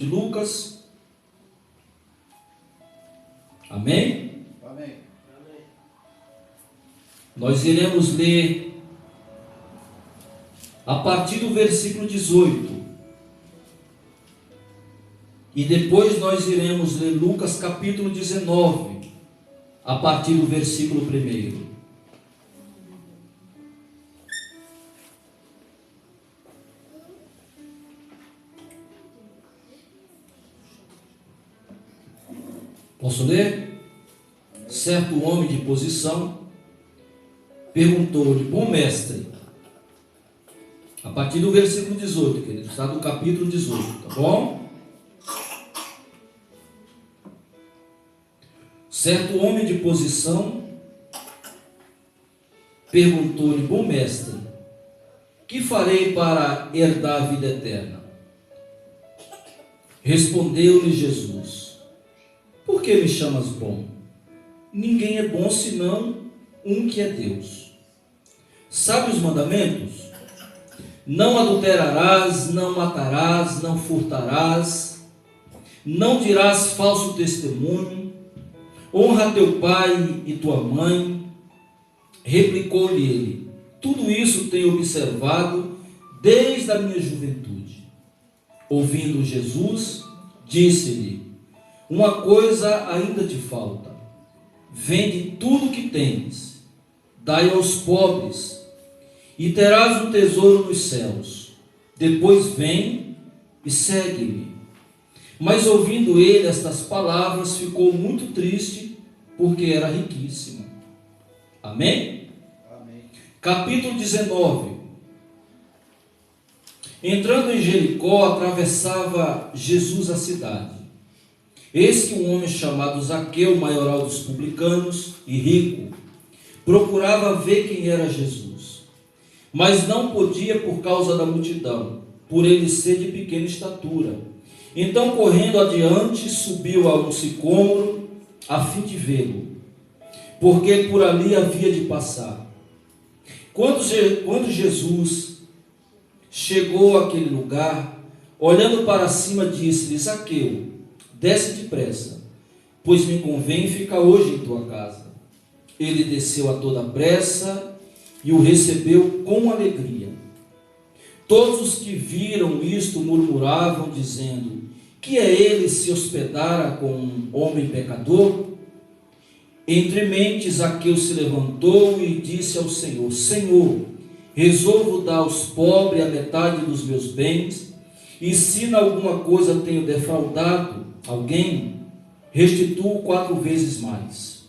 de Lucas. Amém? Amém. Nós iremos ler a partir do versículo 18. E depois nós iremos ler Lucas capítulo 19, a partir do versículo 1. Posso ler? Certo homem de posição perguntou-lhe: bom mestre, a partir do versículo 18, querido, está do capítulo 18, tá bom? Certo homem de posição perguntou-lhe: bom mestre, que farei para herdar a vida eterna? Respondeu-lhe Jesus: por que me chamas bom? Ninguém é bom senão um que é Deus. Sabe os mandamentos? Não adulterarás, não matarás, não furtarás, não dirás falso testemunho, honra teu pai e tua mãe. Replicou-lhe ele: tudo isso tenho observado desde a minha juventude. Ouvindo Jesus, disse-lhe: uma coisa ainda te falta. Vende tudo o que tens, dai aos pobres, e terás um tesouro nos céus. Depois vem e segue-me. Mas ouvindo ele estas palavras, ficou muito triste, porque era riquíssimo. Amém? Amém. Capítulo 19. Entrando em Jericó, atravessava Jesus a cidade. Eis que um homem chamado Zaqueu, maioral dos publicanos e rico, procurava ver quem era Jesus, mas não podia por causa da multidão, por ele ser de pequena estatura. Então, correndo adiante, subiu a um sicômoro a fim de vê-lo, porque por ali havia de passar. Quando Jesus chegou àquele lugar, olhando para cima, disse-lhe: Zaqueu, desce depressa, pois me convém ficar hoje em tua casa. Ele desceu a toda pressa e o recebeu com alegria. Todos os que viram isto murmuravam, dizendo: que é ele se hospedara com um homem pecador? Entre mentes, Zaqueu se levantou e disse ao Senhor: Senhor, resolvo dar aos pobres a metade dos meus bens, e se em alguma coisa tenho defraudado alguém, restituo 4 vezes mais.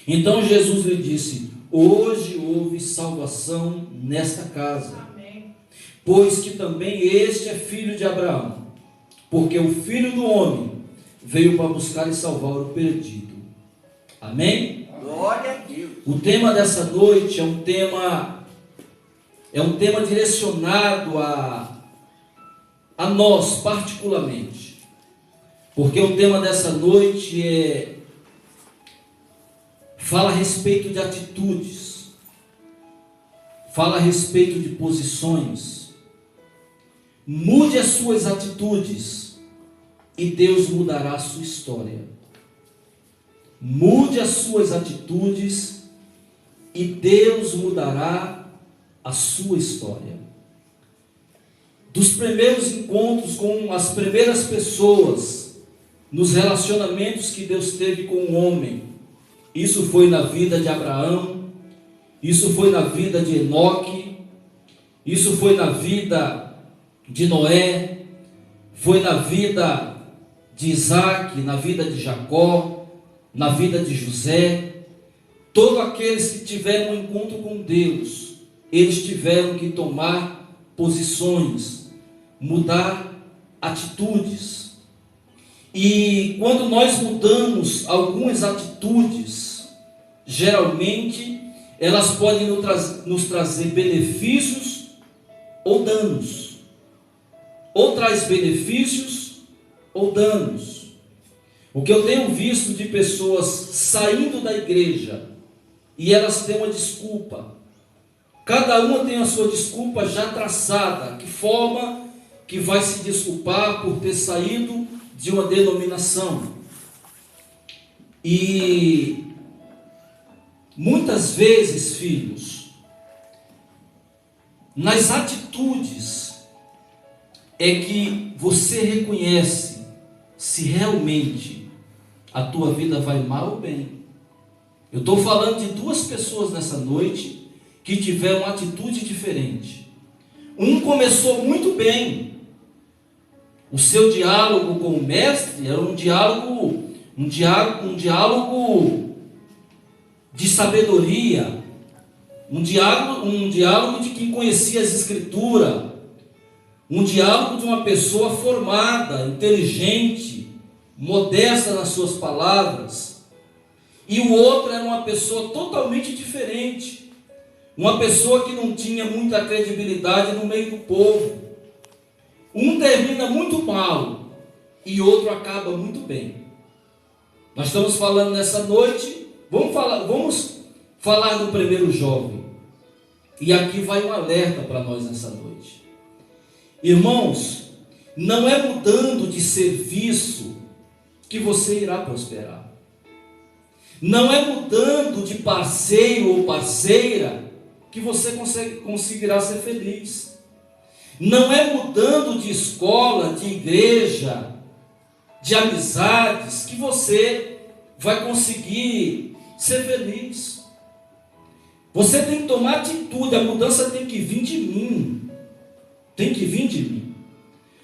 Então Jesus lhe disse: hoje houve salvação nesta casa, Amém. pois que também este é filho de Abraão, porque o Filho do Homem veio para buscar e salvar o perdido. Amém? Glória a Deus. O tema dessa noite é um tema direcionado a nós particularmente. Porque o tema dessa noite fala a respeito de atitudes, fala a respeito de posições. Mude as suas atitudes e Deus mudará a sua história. Mude as suas atitudes e Deus mudará a sua história. Dos primeiros encontros com as primeiras pessoas, nos relacionamentos que Deus teve com o homem, isso foi na vida de Abraão, isso foi na vida de Enoque, isso foi na vida de Noé, foi na vida de Isaac, na vida de Jacó, na vida de José. Todos aqueles que tiveram um encontro com Deus, eles tiveram que tomar posições, mudar atitudes. E quando nós mudamos algumas atitudes, geralmente elas podem nos trazer benefícios ou danos. Ou traz benefícios ou danos. O que eu tenho visto de pessoas saindo da igreja e elas têm uma desculpa. Cada uma tem a sua desculpa já traçada, que forma que vai se desculpar por ter saído de uma denominação. E muitas vezes, filhos, nas atitudes é que você reconhece se realmente a tua vida vai mal ou bem. Eu estou falando de duas pessoas nessa noite que tiveram uma atitude diferente. Um começou muito bem. O seu diálogo com o mestre era um diálogo de sabedoria, um diálogo de quem conhecia as Escrituras, um diálogo de uma pessoa formada, inteligente, modesta nas suas palavras. E o outro era uma pessoa totalmente diferente, uma pessoa que não tinha muita credibilidade no meio do povo. Um termina muito mal e outro acaba muito bem. Nós estamos falando nessa noite, vamos falar do primeiro jovem. E aqui vai um alerta para nós nessa noite. Irmãos, não é mudando de serviço que você irá prosperar. Não é mudando de parceiro ou parceira que você conseguirá ser feliz. Não é mudando de escola, de igreja, de amizades que você vai conseguir ser feliz. Você tem que tomar atitude, a mudança tem que vir de mim. Tem que vir de mim.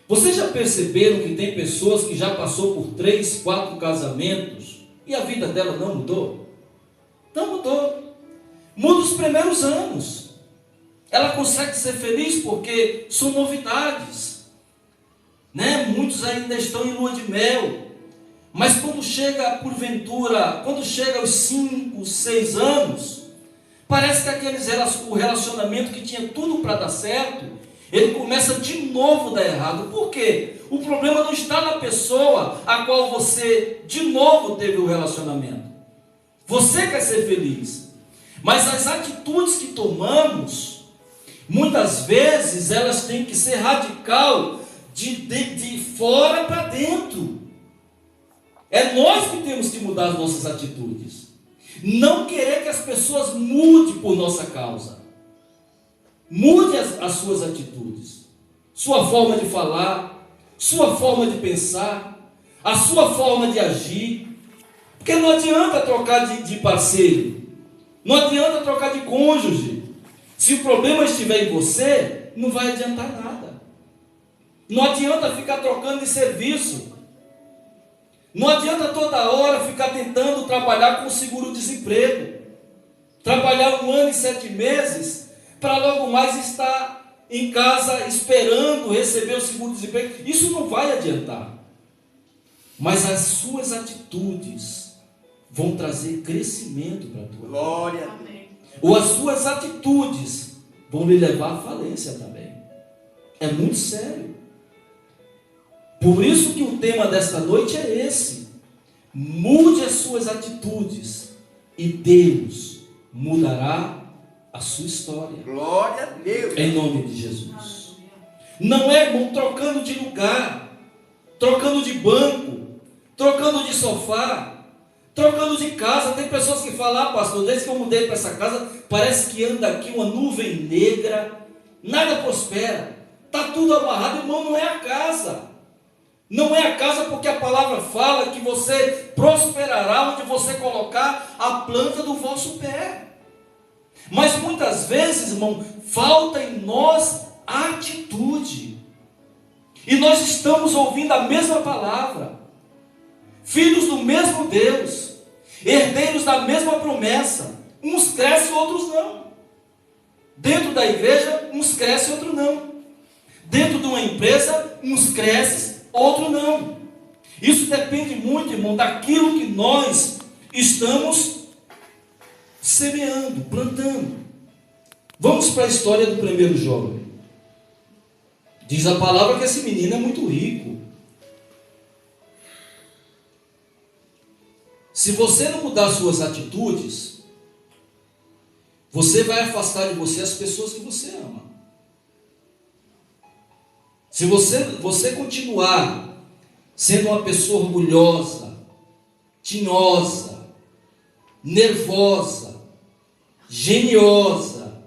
Vocês já perceberam que tem pessoas que já passou por 3, 4 casamentos e a vida dela não mudou? Não mudou. Muda os primeiros anos. Ela consegue ser feliz porque são novidades, né? Muitos ainda estão em lua de mel, mas quando chega aos 5, 6 anos, parece que o relacionamento que tinha tudo para dar certo, ele começa de novo a dar errado. Por quê? O problema não está na pessoa a qual você de novo teve o relacionamento. Você quer ser feliz, mas as atitudes que tomamos, muitas vezes elas têm que ser radical, de fora para dentro. É nós que temos que mudar as nossas atitudes. Não querer que as pessoas mudem por nossa causa. Mude as suas atitudes, sua forma de falar, sua forma de pensar, a sua forma de agir. Porque não adianta trocar de parceiro, não adianta trocar de cônjuge. Se o problema estiver em você, não vai adiantar nada. Não adianta ficar trocando de serviço. Não adianta toda hora ficar tentando trabalhar com seguro-desemprego. Trabalhar 1 ano e 7 meses, para logo mais estar em casa esperando receber o seguro-desemprego. Isso não vai adiantar. Mas as suas atitudes vão trazer crescimento para a tua vida. Glória a Deus. Ou as suas atitudes vão lhe levar à falência também. É muito sério. Por isso que o tema desta noite é esse. Mude as suas atitudes e Deus mudará a sua história. Glória a Deus. Em nome de Jesus. Não é, irmão, trocando de lugar, trocando de banco, trocando de sofá, trocando de casa. Tem pessoas que falam: pastor, desde que eu mudei para essa casa, parece que anda aqui uma nuvem negra, nada prospera, está tudo amarrado. Irmão, não é a casa. Não é a casa, porque a palavra fala que você prosperará onde você colocar a planta do vosso pé. Mas muitas vezes, irmão, falta em nós atitude. E nós estamos ouvindo a mesma palavra, filhos do mesmo Deus, herdeiros da mesma promessa. Uns crescem, outros não. Dentro da igreja, uns crescem, outros não. Dentro de uma empresa, uns crescem, outros não. Isso depende muito, irmão, daquilo que nós estamos semeando, plantando. Vamos para a história do primeiro jovem. Diz a palavra que esse menino é muito rico. Se você não mudar suas atitudes, você vai afastar de você as pessoas que você ama. Se você continuar sendo uma pessoa orgulhosa, tinhosa, nervosa, geniosa,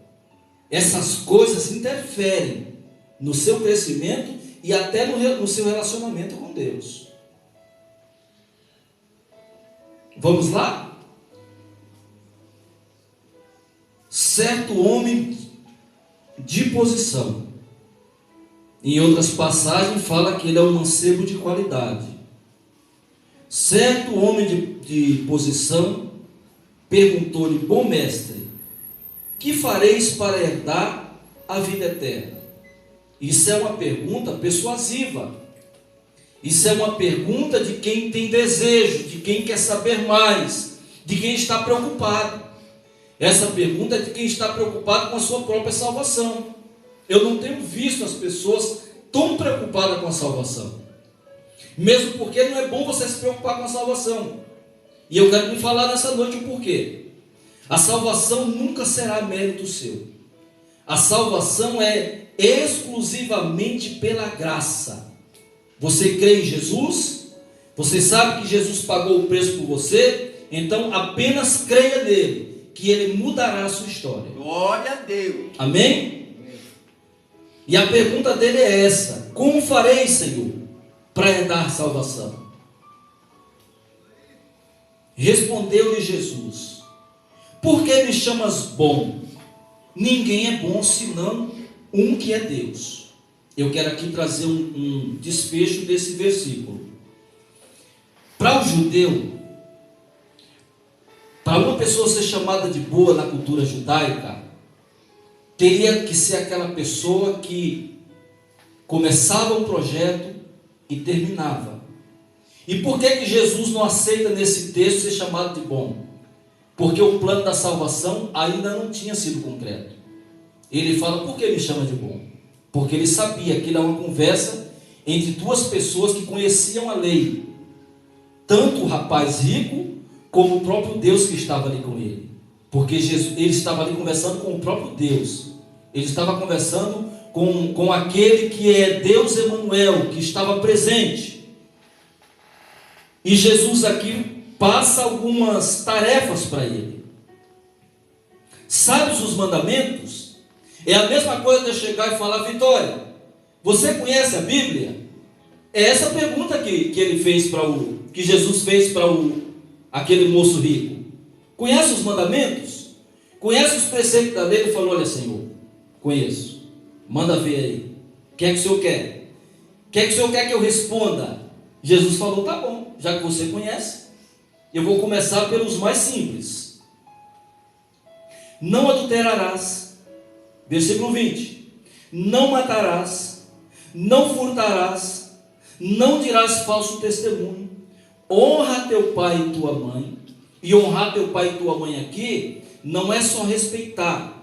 essas coisas interferem no seu crescimento e até no seu relacionamento com Deus. Vamos lá? Certo homem de posição. Em outras passagens fala que ele é um mancebo de qualidade. Certo homem de posição perguntou-lhe: bom mestre, que fareis para herdar a vida eterna? Isso é uma pergunta persuasiva. Isso é uma pergunta de quem tem desejo, de quem quer saber mais, de quem está preocupado. Essa pergunta é de quem está preocupado com a sua própria salvação. Eu não tenho visto as pessoas tão preocupadas com a salvação. Mesmo porque não é bom você se preocupar com a salvação. E eu quero me falar nessa noite o porquê. A salvação nunca será mérito seu. A salvação é exclusivamente pela graça. Você crê em Jesus? Você sabe que Jesus pagou o preço por você? Então apenas creia nele, que ele mudará a sua história. Glória a Deus. Amém? E a pergunta dele é essa: como farei, Senhor, para herdar salvação? Respondeu-lhe Jesus: por que me chamas bom? Ninguém é bom senão um que é Deus. Eu quero aqui trazer um desfecho desse versículo. Para o judeu, para uma pessoa ser chamada de boa na cultura judaica, teria que ser aquela pessoa que começava um projeto e terminava. E por que Jesus não aceita nesse texto ser chamado de bom? Porque o plano da salvação ainda não tinha sido concreto. Ele fala: por que me chama de bom? Porque ele sabia que era uma conversa entre duas pessoas que conheciam a lei, tanto o rapaz rico como o próprio Deus que estava ali com ele. Porque ele estava ali conversando com o próprio Deus. Ele estava conversando com aquele que é Deus Emanuel, que estava presente. E Jesus aqui passa algumas tarefas para ele. Sabes os mandamentos? É a mesma coisa de eu chegar e falar: Vitória, você conhece a Bíblia? É essa pergunta que ele fez que Jesus fez para aquele moço rico. Conhece os mandamentos? Conhece os preceitos da lei? Ele falou: olha, Senhor, conheço. Manda ver aí. O que é que o Senhor quer? O que é que o Senhor quer que eu responda? Jesus falou: tá bom, já que você conhece, eu vou começar pelos mais simples. Não adulterarás. Versículo 20. Não matarás, não furtarás, não dirás falso testemunho. Honra teu pai e tua mãe. E honrar teu pai e tua mãe aqui não é só respeitar.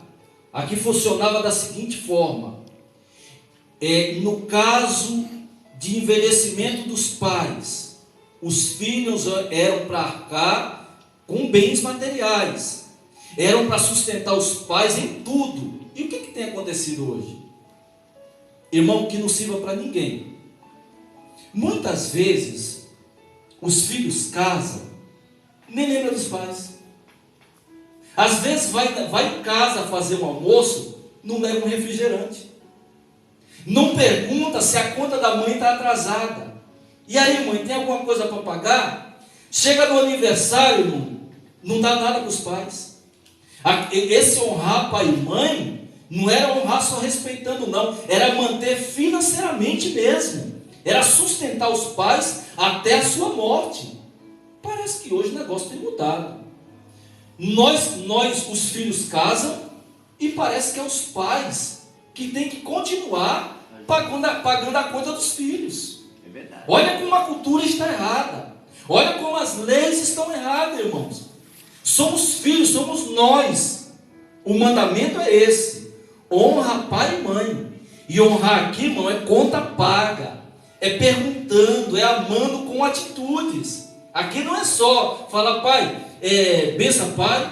Aqui funcionava da seguinte forma: no caso de envelhecimento dos pais, os filhos eram para arcar com bens materiais, eram para sustentar os pais em tudo. E o que tem acontecido hoje? Irmão, que não sirva para ninguém. Muitas vezes os filhos casam, nem lembra dos pais. Às vezes vai em casa fazer um almoço, não leva um refrigerante. Não pergunta se a conta da mãe está atrasada. E aí, mãe, tem alguma coisa para pagar? Chega no aniversário, irmão, não dá nada para os pais. Esse honrar pai e mãe não era honrar só respeitando, não. Era manter financeiramente mesmo. Era sustentar os pais até a sua morte. Parece que hoje o negócio tem mudado. Nós os filhos casam e parece que é os pais que tem que continuar pagando a conta dos filhos. É verdade. Olha como a cultura está errada. Olha como as leis estão erradas, irmãos. Somos filhos, somos nós. O mandamento é esse: honra pai e mãe. E honrar aqui, irmão, é conta paga, é perguntando, é amando com atitudes. Aqui não é só falar: pai, bença pai,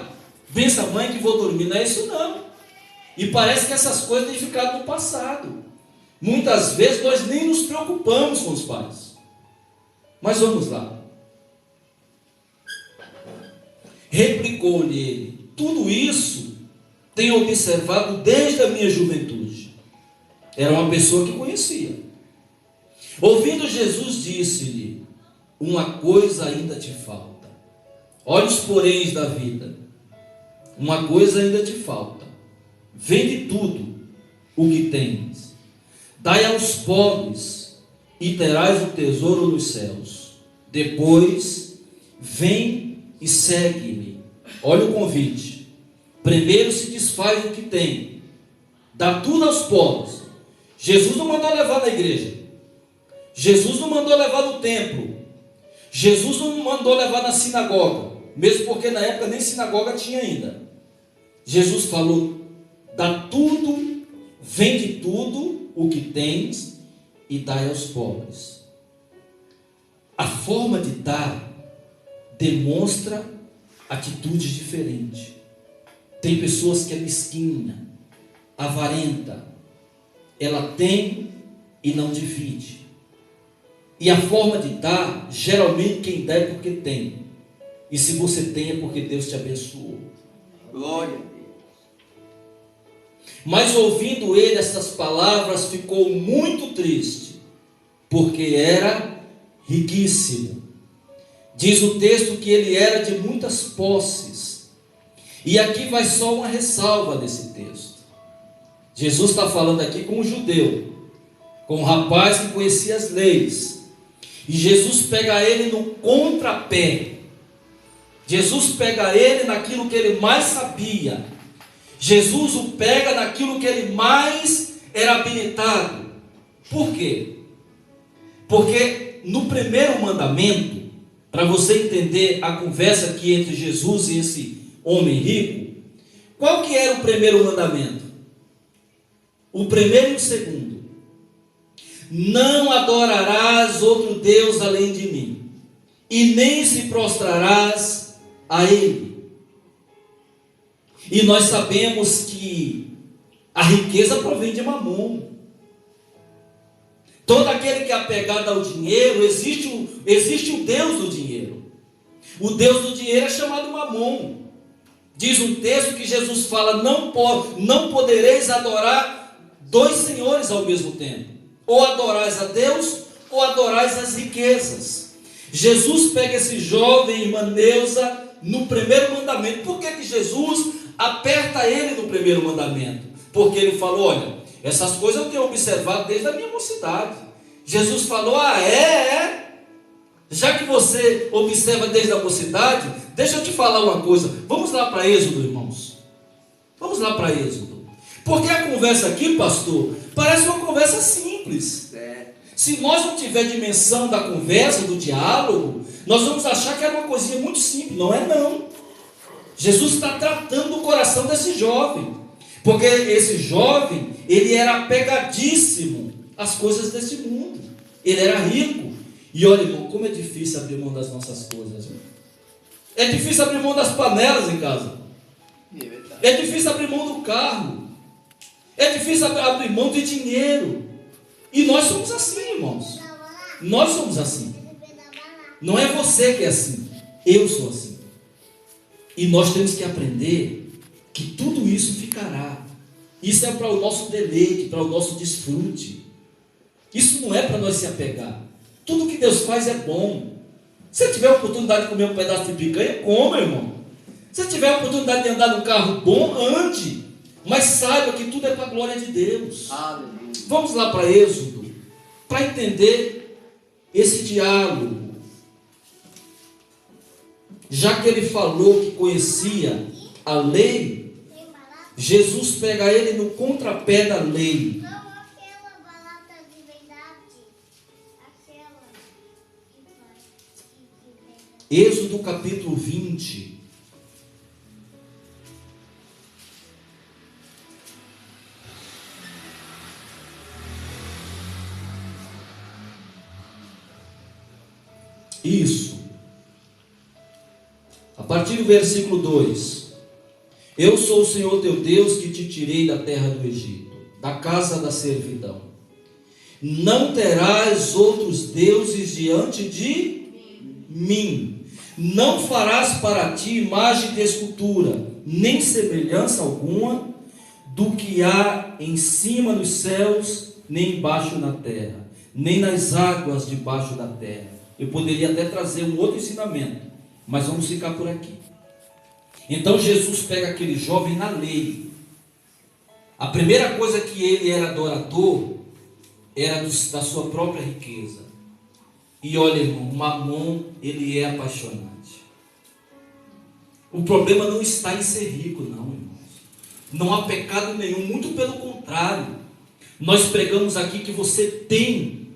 bença mãe que vou dormir. Não é isso não. E parece que essas coisas têm ficado no passado. Muitas vezes nós nem nos preocupamos com os pais. Mas vamos lá. Replicou-lhe ele: tudo isso tenho observado desde a minha juventude. Era uma pessoa que conhecia. Ouvindo Jesus, disse-lhe: uma coisa ainda te falta. Olha os poréns da vida. Uma coisa ainda te falta. Vende tudo o que tens, dai aos pobres, e terás o tesouro nos céus. Depois, vem e segue-me. Olha o convite. Primeiro se desfaz do que tem, dá tudo aos pobres. Jesus não mandou levar na igreja, Jesus não mandou levar no templo, Jesus não mandou levar na sinagoga, mesmo porque na época nem sinagoga tinha ainda. Jesus falou: dá tudo, vende tudo o que tens e dai aos pobres. A forma de dar demonstra atitudes diferentes. Tem pessoas que é mesquinha, avarenta, ela tem e não divide. E a forma de dar, geralmente quem dá é porque tem. E se você tem é porque Deus te abençoou. Glória a Deus. Mas ouvindo ele essas palavras, ficou muito triste, porque era riquíssimo. Diz o texto que ele era de muitas posses. E aqui vai só uma ressalva desse texto. Jesus está falando aqui com um judeu, com um rapaz que conhecia as leis. E Jesus pega ele no contrapé. Jesus pega ele naquilo que ele mais sabia. Jesus o pega naquilo que ele mais era habilitado. Por quê? Porque no primeiro mandamento, para você entender a conversa aqui entre Jesus e esse homem rico, qual que era o primeiro mandamento? O primeiro e o segundo: não adorarás outro Deus além de mim, e nem se prostrarás a ele. E nós sabemos que a riqueza provém de Mamon. Todo aquele que é apegado ao dinheiro, existe o Deus do dinheiro. O Deus do dinheiro é chamado Mamon. Diz um texto que Jesus fala: não podereis adorar dois senhores ao mesmo tempo. Ou adorais a Deus, ou adorais as riquezas. Jesus pega esse jovem, irmã Neuza, no primeiro mandamento. Por que Jesus aperta ele no primeiro mandamento? Porque ele falou: olha, essas coisas eu tenho observado desde a minha mocidade. Jesus falou: já que você observa desde a mocidade, deixa eu te falar uma coisa. Vamos lá para Êxodo, irmãos. Vamos lá para Êxodo. Porque a conversa aqui, pastor, parece uma conversa simples. Se nós não tiver dimensão da conversa, do diálogo, nós vamos achar que era uma coisinha muito simples. Não é não. Jesus está tratando o coração desse jovem. Porque esse jovem, ele era apegadíssimo às coisas desse mundo. Ele era rico. E olha, irmão, como é difícil abrir mão das nossas coisas. Irmão. É difícil abrir mão das panelas em casa. É difícil abrir mão do carro. É difícil abrir mão de dinheiro. E nós somos assim, irmãos. Nós somos assim. Não é você que é assim. Eu sou assim. E nós temos que aprender que tudo isso ficará. Isso é para o nosso deleite, para o nosso desfrute. Isso não é para nós se apegar. Tudo que Deus faz é bom. Se você tiver a oportunidade de comer um pedaço de picanha, coma, irmão. Se você tiver a oportunidade de andar num carro bom, ande. Mas saiba que tudo é para a glória de Deus. Aleluia. Vamos lá para Êxodo, para entender esse diálogo. Já que ele falou que conhecia a lei, Jesus pega ele no contrapé da lei. Êxodo capítulo 20. Isso. A partir do versículo 2. Eu sou o Senhor teu Deus que te tirei da terra do Egito, da casa da servidão. Não terás outros deuses diante de mim. Não farás para ti imagem de escultura, nem semelhança alguma do que há em cima dos céus, nem embaixo na terra, nem nas águas debaixo da terra. Eu poderia até trazer um outro ensinamento, mas vamos ficar por aqui. Então Jesus pega aquele jovem na lei. A primeira coisa que ele era adorador era da sua própria riqueza. E olha, irmão, Mamon, ele é apaixonante. O problema não está em ser rico, não, irmãos. Não há pecado nenhum, muito pelo contrário. Nós pregamos aqui que você tem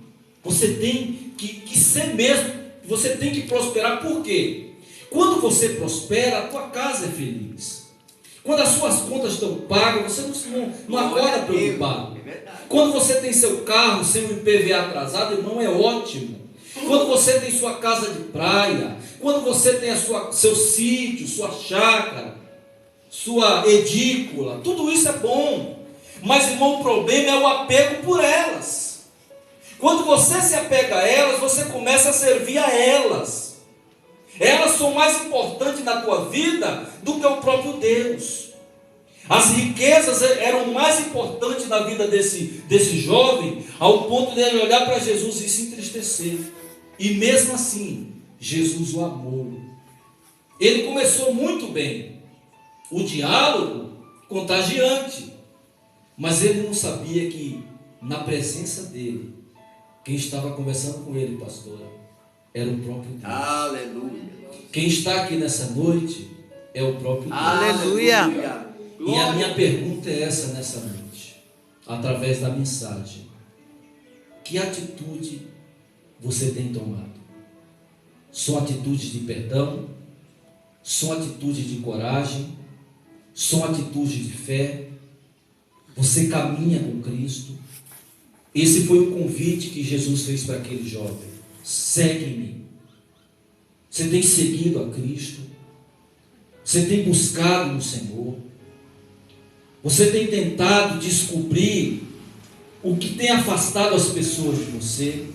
que ser mesmo, você tem que prosperar. Por quê? Quando você prospera, a tua casa é feliz. Quando as suas contas estão pagas, você não acorda preocupado. Quando você tem seu carro sem o IPVA atrasado, irmão, é ótimo. Quando você tem sua casa de praia, quando você tem seu sítio, sua chácara, sua edícula, tudo isso é bom. Mas, irmão, o problema é o apego por elas. Quando você se apega a elas, você começa a servir a elas. Elas são mais importantes na tua vida do que o próprio Deus. As riquezas eram mais importantes na vida desse jovem, ao ponto de ele olhar para Jesus e se entristecer. E mesmo assim, Jesus o amou. Ele começou muito bem. O diálogo contagiante. Mas ele não sabia que na presença dele, quem estava conversando com ele, pastor, era o próprio Deus. Aleluia. Quem está aqui nessa noite é o próprio Deus. Aleluia. E a minha pergunta é essa nessa noite, através da mensagem: que atitude você tem tomado? São atitudes de perdão? São atitudes de coragem? São atitudes de fé? Você caminha com Cristo? Esse foi o convite que Jesus fez para aquele jovem: segue-me. Você tem seguido a Cristo? Você tem buscado no Senhor? Você tem tentado descobrir o que tem afastado as pessoas de você?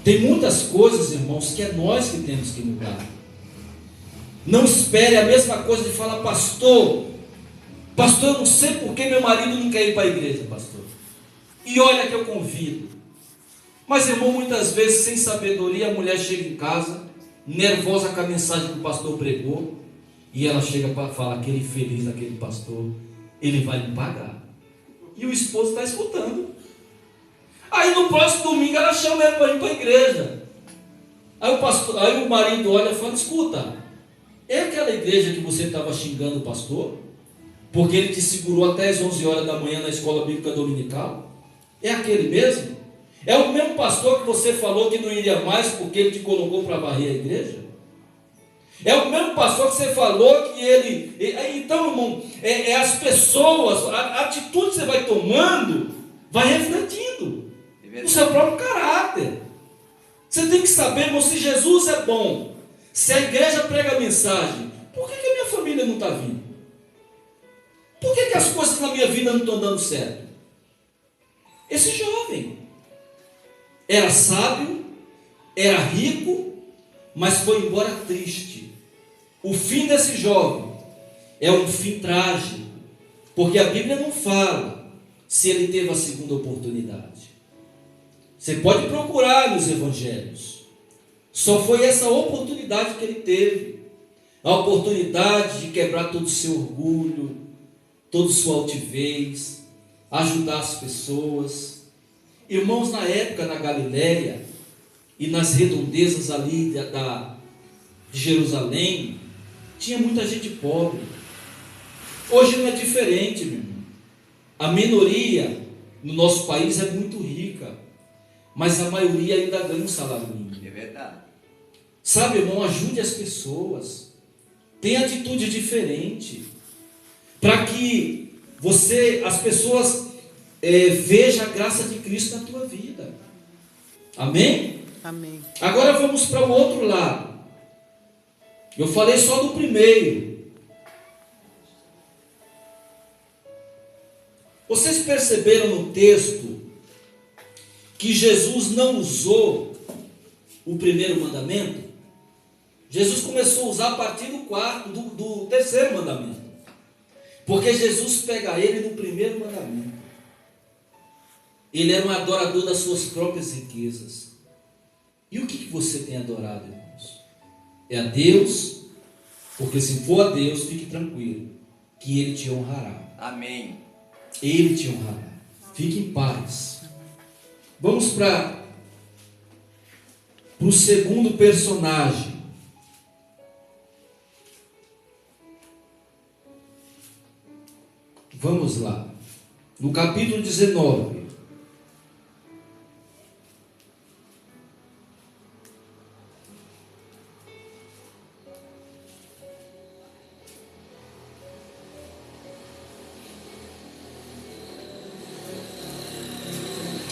Tem muitas coisas, irmãos, que é nós que temos que mudar. Não espere a mesma coisa de falar: pastor, eu não sei por que meu marido não quer ir para a igreja, pastor. E olha que eu convido. Mas, irmão, muitas vezes, sem sabedoria, a mulher chega em casa, nervosa com a mensagem que o pastor pregou, e ela chega para falar: aquele infeliz daquele pastor, ele vai me pagar. E o esposo está escutando. Aí no próximo domingo ela chama ele para ir para a igreja. Aí o marido olha e fala: escuta, é aquela igreja que você estava xingando o pastor, porque ele te segurou até as 11 horas da manhã na escola bíblica dominical? É aquele mesmo? É o mesmo pastor que você falou que não iria mais porque ele te colocou para varrer a igreja? É o mesmo pastor que você falou que ele... Então, irmão, as pessoas, a atitude que você vai tomando, vai refletindo no seu próprio caráter. Você tem que saber, irmão, se Jesus é bom, se a igreja prega a mensagem, por que a minha família não está vindo? Por que as coisas na minha vida não estão dando certo? Esse jovem era sábio, era rico, mas foi embora triste. O fim desse jovem é um fim trágico, porque a Bíblia não fala se ele teve a segunda oportunidade. Você pode procurar nos evangelhos. Só foi essa oportunidade que ele teve. A oportunidade de quebrar todo o seu orgulho, toda a sua altivez, ajudar as pessoas. Irmãos, na época na Galiléia e nas redondezas ali de Jerusalém, tinha muita gente pobre. Hoje não é diferente, meu irmão. A minoria no nosso país é muito rica, mas a maioria ainda ganha um salário mínimo. É verdade. Sabe, irmão, ajude as pessoas. Tenha atitude diferente, para que as pessoas vejam a graça de Cristo na tua vida. Amém? Amém. Agora vamos para o outro lado. Eu falei só do primeiro. Vocês perceberam no texto que Jesus não usou o primeiro mandamento? Jesus começou a usar a partir do terceiro mandamento. Porque Jesus pega ele no primeiro mandamento. Ele era um adorador das suas próprias riquezas. E o que você tem adorado, irmãos? É a Deus, porque se for a Deus, fique tranquilo, que Ele te honrará. Amém. Ele te honrará. Fique em paz. Vamos para o segundo personagem. Vamos lá. No capítulo 19.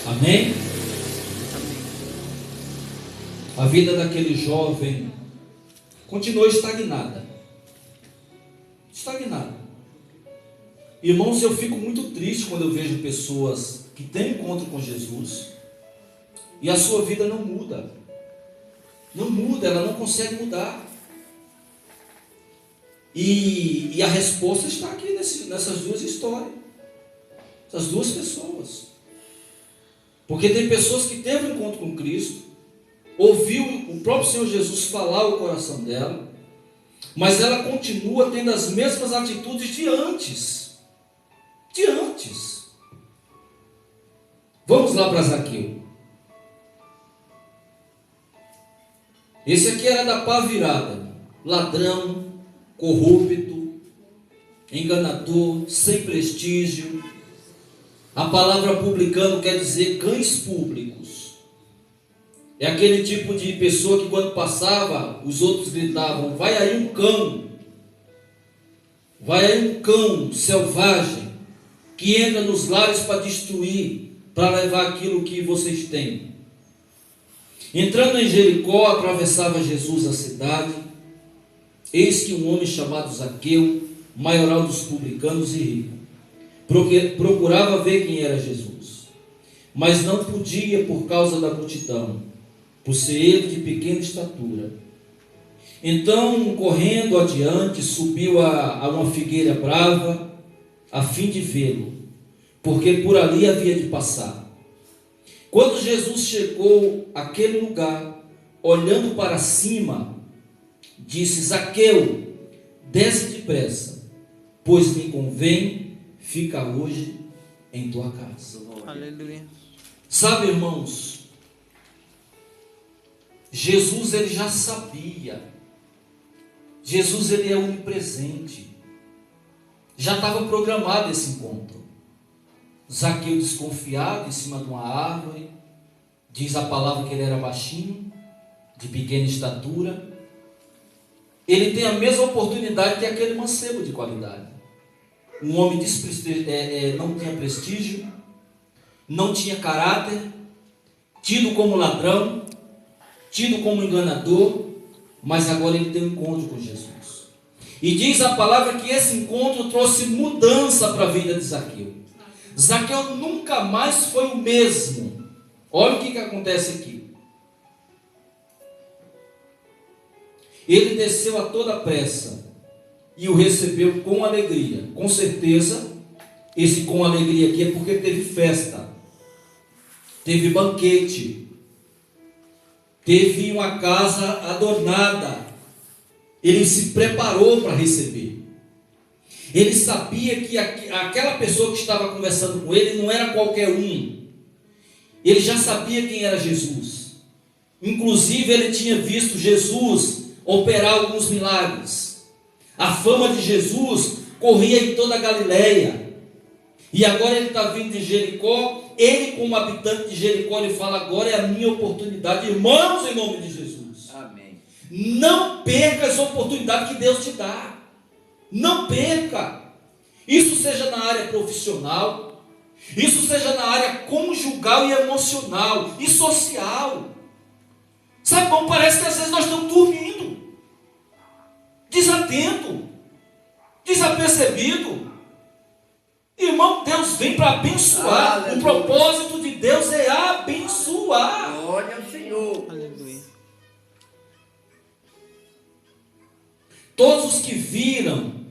Amém? A vida daquele jovem continuou estagnada. Estagnada. Irmãos, eu fico muito triste quando eu vejo pessoas que têm encontro com Jesus e a sua vida não muda. Não muda, ela não consegue mudar. E a resposta está aqui nessas duas histórias. Essas duas pessoas. Porque tem pessoas que teve um encontro com Cristo, ouviu o próprio Senhor Jesus falar o coração dela, mas ela continua tendo as mesmas atitudes de antes. De antes. Vamos lá para Zaqueu. Esse aqui era da pá virada. Ladrão, corrupto, enganador, sem prestígio. A palavra publicano quer dizer cães públicos. É aquele tipo de pessoa que quando passava, os outros gritavam: vai aí um cão. Vai aí um cão selvagem que entra nos lares para destruir, para levar aquilo que vocês têm. Entrando em Jericó, atravessava Jesus a cidade. Eis que um homem chamado Zaqueu, maioral dos publicanos e rico, procurava ver quem era Jesus, mas não podia por causa da multidão, por ser ele de pequena estatura. Então, correndo adiante, subiu a uma figueira brava, a fim de vê-lo, porque por ali havia de passar. Quando Jesus chegou àquele lugar, olhando para cima, disse: Zaqueu, desce depressa, pois me convém ficar hoje em tua casa. Aleluia. Sabe, irmãos, Jesus ele já sabia. Jesus ele é onipresente. Já estava programado esse encontro. Zaqueu desconfiado em cima de uma árvore. Diz a palavra que ele era baixinho, de pequena estatura. Ele tem a mesma oportunidade que aquele mancebo de qualidade. Um homem não tinha prestígio, não tinha caráter, tido como ladrão, tido como enganador, mas agora ele tem um encontro com Jesus. E diz a palavra que esse encontro trouxe mudança para a vida de Zaqueu. Zaqueu nunca mais foi o mesmo. Olha o que acontece aqui. Ele desceu a toda pressa e o recebeu com alegria. Com certeza, esse com alegria aqui é porque teve festa, teve banquete, teve uma casa adornada. Ele se preparou para receber. Ele sabia que aquela pessoa que estava conversando com ele não era qualquer um. Ele já sabia quem era Jesus. Inclusive ele tinha visto Jesus operar alguns milagres. A fama de Jesus corria em toda a Galileia. E agora ele está vindo de Jericó. Ele, como habitante de Jericó, ele fala: agora é a minha oportunidade. Irmãos, em nome de Jesus, amém. Não perca as oportunidades que Deus te dá. Não perca. Isso seja na área profissional, isso seja na área conjugal e emocional e social. Sabe como parece que às vezes nós estamos dormindo, desatento, desapercebido. Irmão, Deus vem para abençoar. Aleluia. O propósito de Deus é abençoar. sua. Glória ao Senhor. Aleluia. Todos os que viram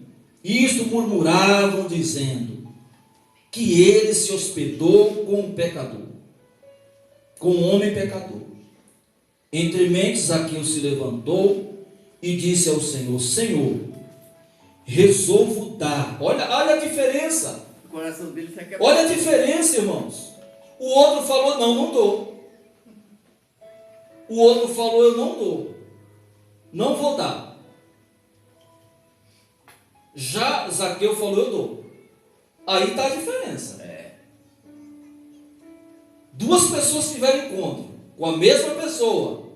isto murmuravam, dizendo que ele se hospedou com um pecador, com um homem pecador. Entre mentes, Zaqueu se levantou e disse ao Senhor: Senhor, resolvo dar. Olha a diferença. O coração dele se quebrado. Olha a diferença, irmãos. O outro falou: não dou. O outro falou: eu não dou. Não vou dar. Já Zaqueu falou: eu dou. Aí está a diferença. Duas pessoas tiveram encontro com a mesma pessoa,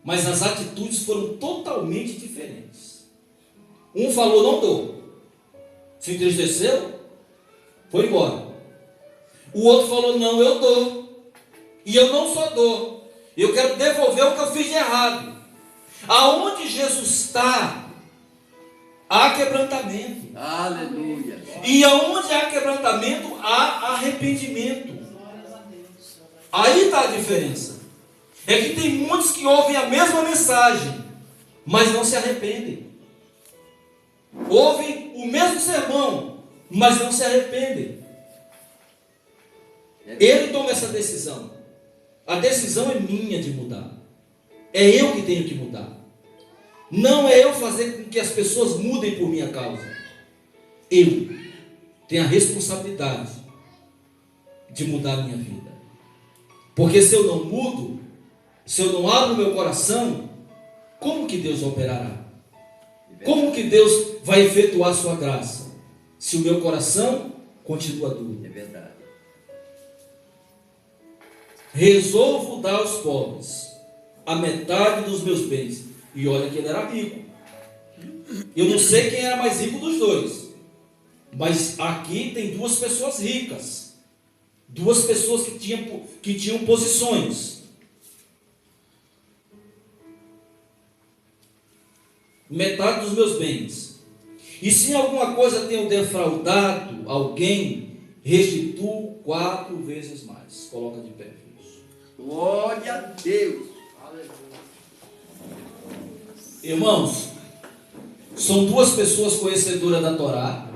mas as atitudes foram totalmente diferentes. Um falou: não dou. Se entristeceu, foi embora. O outro falou: não, eu dou. E eu não só dou, eu quero devolver o que eu fiz de errado. Aonde Jesus está, há quebrantamento. Aleluia. E aonde há quebrantamento, há arrependimento. Aí está a diferença. É que tem muitos que ouvem a mesma mensagem, mas não se arrependem. Ouvem o mesmo sermão, mas não se arrependem. Ele toma essa decisão. A decisão é minha de mudar. É eu que tenho que mudar. Não é eu fazer com que as pessoas mudem por minha causa. Eu tenho a responsabilidade de mudar a minha vida. Porque se eu não mudo, se eu não abro meu coração, como que Deus operará? Como que Deus vai efetuar a sua graça? Se o meu coração continua duro. É verdade. Resolvo dar aos pobres a metade dos meus bens. E olha que ele era rico. Eu não sei quem era mais rico dos dois, mas aqui tem duas pessoas ricas, duas pessoas que tinham posições. Metade dos meus bens. E se em alguma coisa tenho defraudado alguém, restituo 4 vezes mais. Coloca de pé, filhos. Glória a Deus. Irmãos, são duas pessoas conhecedoras da Torá.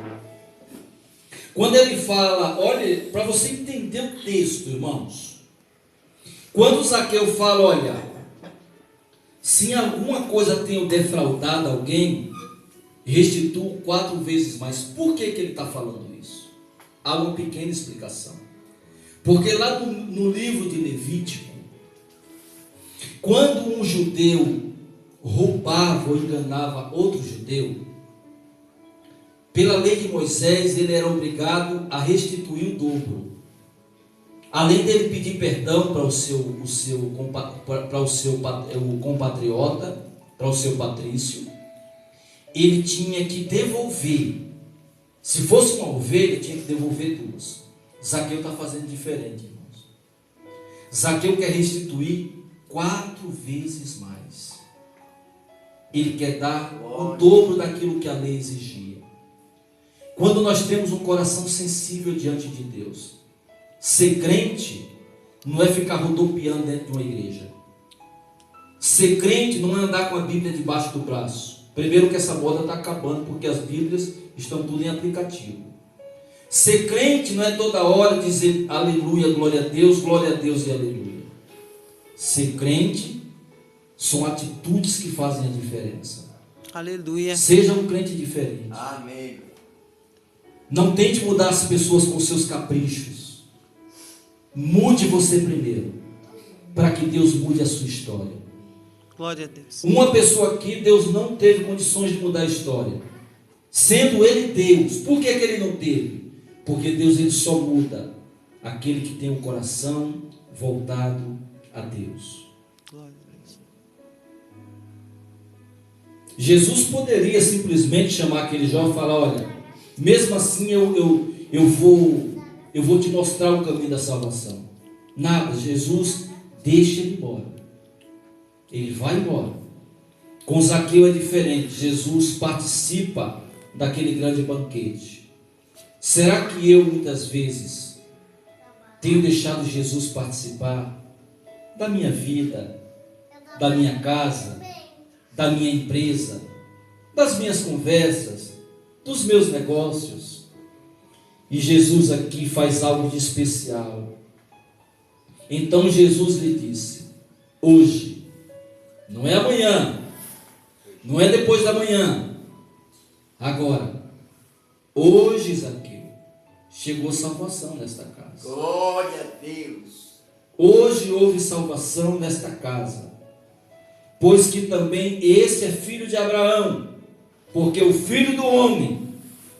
Quando ele fala, olha, para você entender o texto, irmãos. Quando Zaqueu fala, olha, se em alguma coisa tenho defraudado alguém, restituo 4 vezes mais. Por que ele está falando isso? Há uma pequena explicação. Porque lá no livro de Levítico, quando um judeu roubava ou enganava outro judeu, pela lei de Moisés, ele era obrigado a restituir o dobro. Além dele pedir perdão para o seu compatriota, para o seu patrício, ele tinha que devolver. Se fosse uma ovelha, tinha que devolver 2. Zaqueu está fazendo diferente, irmãos. Zaqueu quer restituir 4 vezes mais. Ele quer dar o dobro daquilo que a lei exigia. Quando nós temos um coração sensível diante de Deus, ser crente não é ficar rodopiando dentro de uma igreja. Ser crente não é andar com a Bíblia debaixo do braço. Primeiro que essa moda está acabando, porque as Bíblias estão tudo em aplicativo. Ser crente não é toda hora dizer aleluia, glória a Deus e aleluia. Ser crente são atitudes que fazem a diferença. Aleluia. Seja um crente diferente. Amém. Não tente mudar as pessoas com seus caprichos. Mude você primeiro, para que Deus mude a sua história. Glória a Deus. Uma pessoa aqui, Deus não teve condições de mudar a história, sendo Ele Deus. Por que ele não teve? Porque Deus, Ele só muda aquele que tem o coração voltado a Deus. Glória a Deus. Jesus poderia simplesmente chamar aquele jovem e falar: olha, mesmo assim eu vou te mostrar o caminho da salvação. Nada, Jesus deixa ele embora. Ele vai embora. Com Zaqueu é diferente. Jesus participa daquele grande banquete. Será que eu muitas vezes tenho deixado Jesus participar da minha vida, da minha casa, da minha empresa, das minhas conversas, dos meus negócios. E Jesus aqui faz algo de especial. Então Jesus lhe disse: hoje, não é amanhã, não é depois da manhã, agora, hoje, Zaqueu, chegou salvação nesta casa. Glória a Deus. Hoje houve salvação nesta casa, pois que também esse é filho de Abraão, porque o Filho do Homem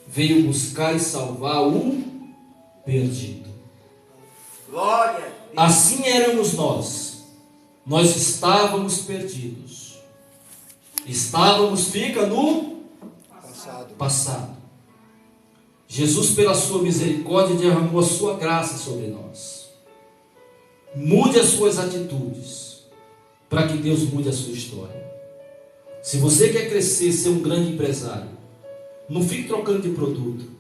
veio buscar e salvar o perdido. Glória a Deus. Assim éramos nós estávamos perdidos, fica no passado. Jesus, pela sua misericórdia, derramou a sua graça sobre nós. Mude as suas atitudes, para que Deus mude a sua história. Se você quer crescer, ser um grande empresário, não fique trocando de produto.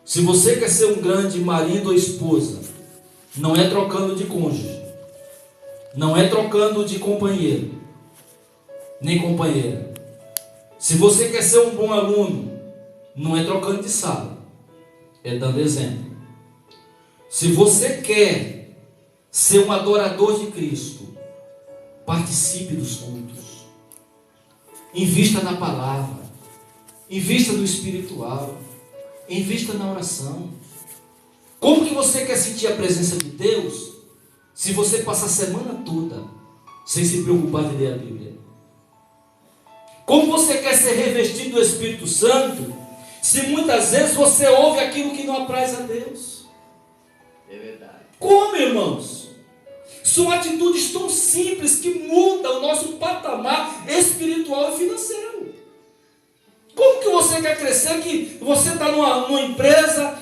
Se você quer ser um grande marido ou esposa, não é trocando de cônjuge, não é trocando de companheiro, nem companheira. Se você quer ser um bom aluno, não é trocando de sala, é dando exemplo. Se você quer ser um adorador de Cristo, participe dos cultos, invista na palavra, invista no espiritual, invista na oração. Como que você quer sentir a presença de Deus se você passa a semana toda sem se preocupar de ler a Bíblia? Como você quer ser revestido do Espírito Santo se muitas vezes você ouve aquilo que não apraz a Deus? É verdade. Como, irmãos? São atitudes tão simples que mudam o nosso patamar espiritual e financeiro. Como que você quer crescer que você está numa empresa,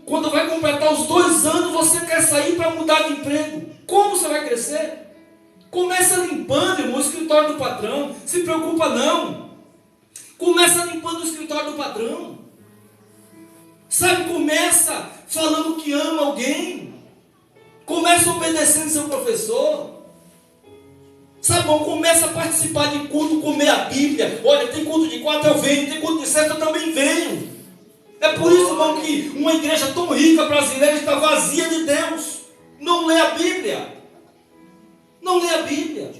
quando vai completar os 2 anos, você quer sair para mudar de emprego? Como você vai crescer? Começa limpando, irmão, o escritório do patrão. Se preocupa não. Começa limpando o escritório do patrão. Sabe, começa falando que ama alguém. Começa obedecendo seu professor. Sabe, irmão, começa a participar de culto, comer a Bíblia. Olha, tem culto de 4, eu venho. Tem culto de 7, eu também venho. É por isso, irmão, que uma igreja tão rica brasileira está vazia de Deus. Não lê a Bíblia. Não lê a Bíblia.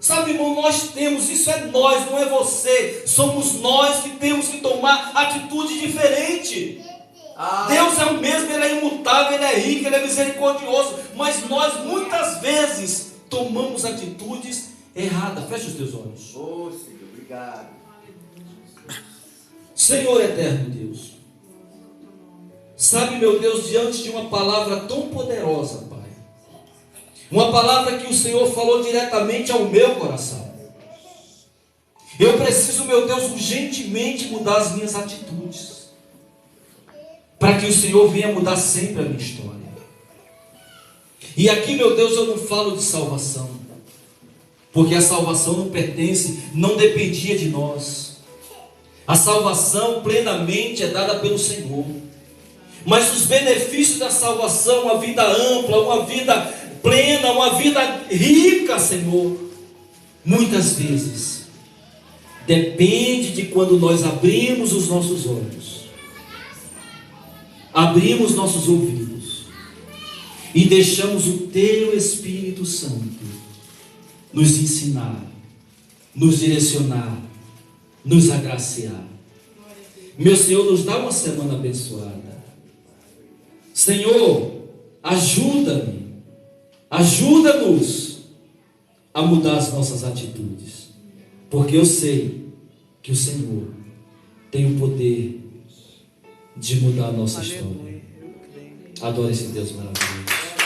Sabe, irmão, nós temos, isso é nós, não é você. Somos nós que temos que tomar atitude diferente. Deus é o mesmo, Ele é imutável, Ele é rico, Ele é misericordioso. Mas nós muitas vezes tomamos atitudes erradas. Feche os teus olhos. Oh, Senhor, obrigado. Senhor eterno Deus, sabe, meu Deus, diante de uma palavra tão poderosa, Pai, uma palavra que o Senhor falou diretamente ao meu coração, eu preciso, meu Deus, urgentemente mudar as minhas atitudes, para que o Senhor venha mudar sempre a minha história. E aqui, meu Deus, eu não falo de salvação, porque a salvação não pertence, não dependia de nós. A salvação plenamente é dada pelo Senhor. Mas os benefícios da salvação, uma vida ampla, uma vida plena, uma vida rica, Senhor, muitas vezes depende de quando nós abrimos os nossos olhos, abrimos nossos ouvidos e deixamos o Teu Espírito Santo nos ensinar, nos direcionar, nos agraciar. Meu Senhor, nos dá uma semana abençoada. Senhor, ajuda-nos a mudar as nossas atitudes, porque eu sei que o Senhor tem o poder de mudar a nossa história. Adore esse Deus maravilhoso.